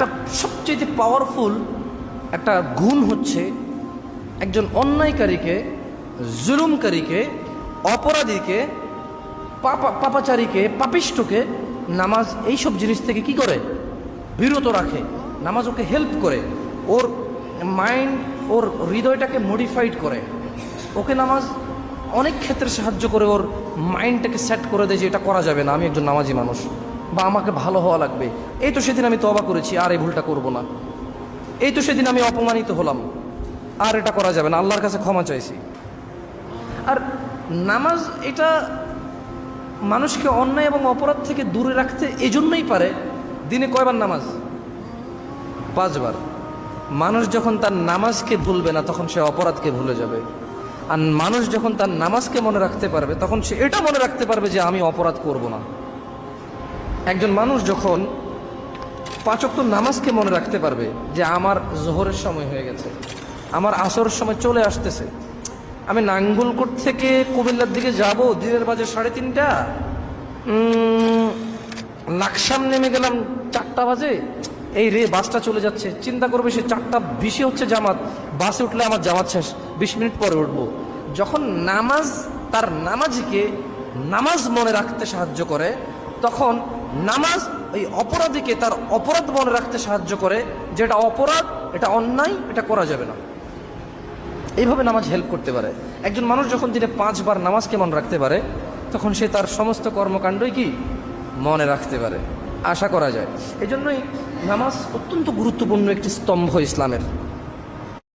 একটা সবচেয়ে পাওয়ারফুল একটা গুণ হচ্ছে একজন অন্যায়কারীকে, জুলুমকারীকে, অপরাধীকে, পাপাচারীকে, পাপিষ্ঠকে নামাজ এইসব জিনিস থেকে কি করে? বিরত রাখে। নামাজ ওকে হেল্প করে, ওর মাইন্ড, ওর হৃদয়টাকে মডিফাইড করে। ওকে নামাজ অনেক ক্ষেত্রে সাহায্য করে, ওর মাইন্ডটাকে সেট করে দেয় যে এটা করা যাবে না, আমি একজন নামাজি মানুষ, বা আমাকে ভালো হওয়া লাগবে। এই তো সেদিন আমি তওবা করেছি, আর এই ভুলটা করব না। এই তো সেদিন আমি অপমানিত হলাম, আর এটা করা যাবে না, আল্লাহর কাছে ক্ষমা চাইছি। আর নামাজ এটা মানুষকে অন্যায় এবং অপরাধ থেকে দূরে রাখতে এজন্যই পারে। দিনে কয়বার নামাজ? 5 বার। মানুষ যখন তার নামাজকে ভুলবে না, তখন সে অপরাধকে ভুলে যাবে। আর মানুষ যখন তার নামাজকে মনে রাখতে পারবে, তখন সে এটা মনে রাখতে পারবে যে আমি অপরাধ করব না। একজন মানুষ যখন 5 ওয়াক্ত নামাজকে মনে রাখতে পারবে যে আমার জোহরের সময় হয়ে গেছে, আমার আসরের সময় চলে আসতেছে, আমি নাঙ্গলকোট থেকে কুমিল্লার দিকে যাব, দিনের বাজে 3:30, লাকসাম নেমে গেলাম 4টা বাজে, এই রে বাসটা চলে যাচ্ছে। চিন্তা করবে সে 4:20 হচ্ছে জামাত, বাসে উঠলে আমার জামাত শেষ, 20 মিনিট পরে উঠবো। যখন নামাজ তার নামাজিকে নামাজ মনে রাখতে সাহায্য করে, তখন নামাজ ওই অপরাধীকে তার অপরাধ মনে রাখতে সাহায্য করে, যেটা অপরাধ, এটা অন্যায়, এটা করা যাবে না। এইভাবে নামাজ হেল্প করতে পারে। একজন মানুষ যখন দিনে 5 বার নামাজকে মনে রাখতে পারে, তখন সে তার সমস্ত কর্মকাণ্ডই কি মনে রাখতে পারে, আশা করা যায়। এজন্যই নামাজ অত্যন্ত গুরুত্বপূর্ণ একটি স্তম্ভ ইসলামের।